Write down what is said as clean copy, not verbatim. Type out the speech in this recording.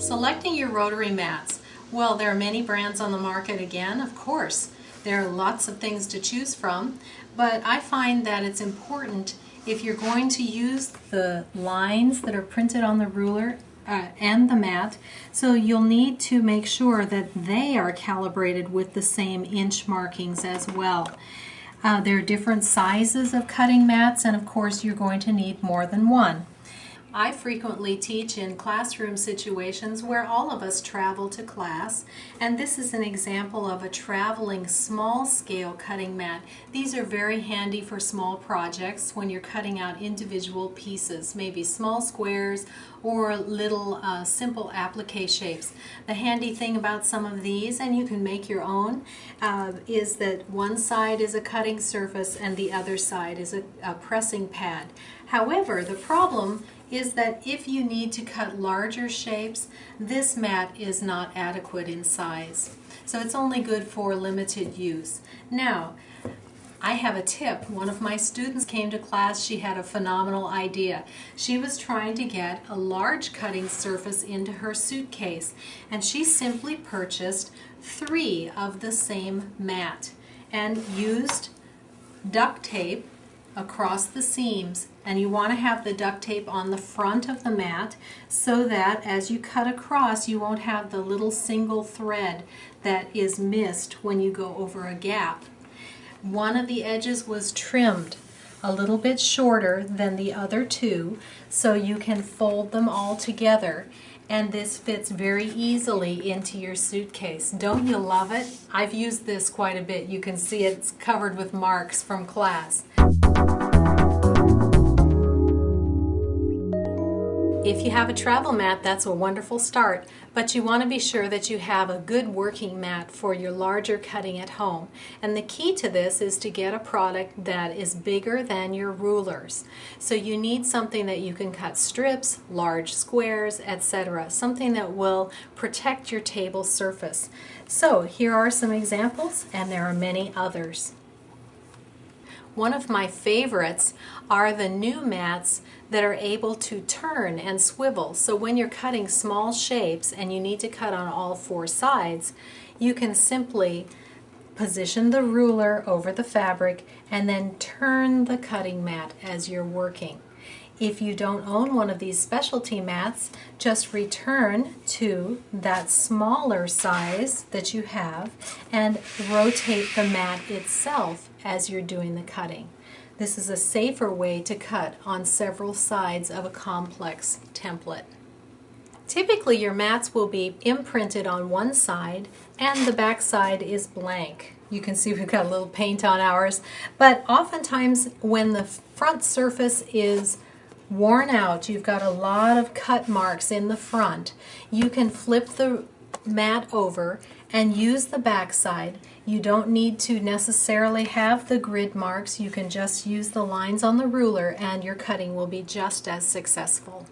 Selecting your rotary mats. Well, there are many brands on the market again, of course. There are lots of things to choose from, but I find that it's important if you're going to use the lines that are printed on the ruler and the mat, so you'll need to make sure that they are calibrated with the same inch markings as well. There are different sizes of cutting mats, and of course you're going to need more than one. I frequently teach in classroom situations where all of us travel to class, and this is an example of a traveling small-scale cutting mat. These are very handy for small projects when you're cutting out individual pieces, maybe small squares or little simple applique shapes. The handy thing about some of these, and you can make your own, is that one side is a cutting surface and the other side is a pressing pad. However, the problem is that if you need to cut larger shapes, this mat is not adequate in size. So it's only good for limited use. Now, I have a tip. One of my students came to class. She had a phenomenal idea. She was trying to get a large cutting surface into her suitcase, and she simply purchased 3 of the same mat and used duct tape across the seams, and you want to have the duct tape on the front of the mat so that as you cut across you won't have the little single thread that is missed when you go over a gap. One of the edges was trimmed a little bit shorter than the other 2 so you can fold them all together, and this fits very easily into your suitcase. Don't you love it? I've used this quite a bit. You can see it's covered with marks from class. If you have a travel mat, that's a wonderful start, but you want to be sure that you have a good working mat for your larger cutting at home. And the key to this is to get a product that is bigger than your rulers. So you need something that you can cut strips, large squares, etc. Something that will protect your table surface. So here are some examples, and there are many others. One of my favorites are the new mats that are able to turn and swivel. So when you're cutting small shapes and you need to cut on all 4 sides, you can simply position the ruler over the fabric and then turn the cutting mat as you're working. If you don't own one of these specialty mats, just return to that smaller size that you have and rotate the mat itself as you're doing the cutting. This is a safer way to cut on several sides of a complex template. Typically your mats will be imprinted on one side and the back side is blank. You can see we've got a little paint on ours, but oftentimes when the front surface is worn out, you've got a lot of cut marks in the front, you can flip the mat over and use the back side. You don't need to necessarily have the grid marks. You can just use the lines on the ruler and your cutting will be just as successful.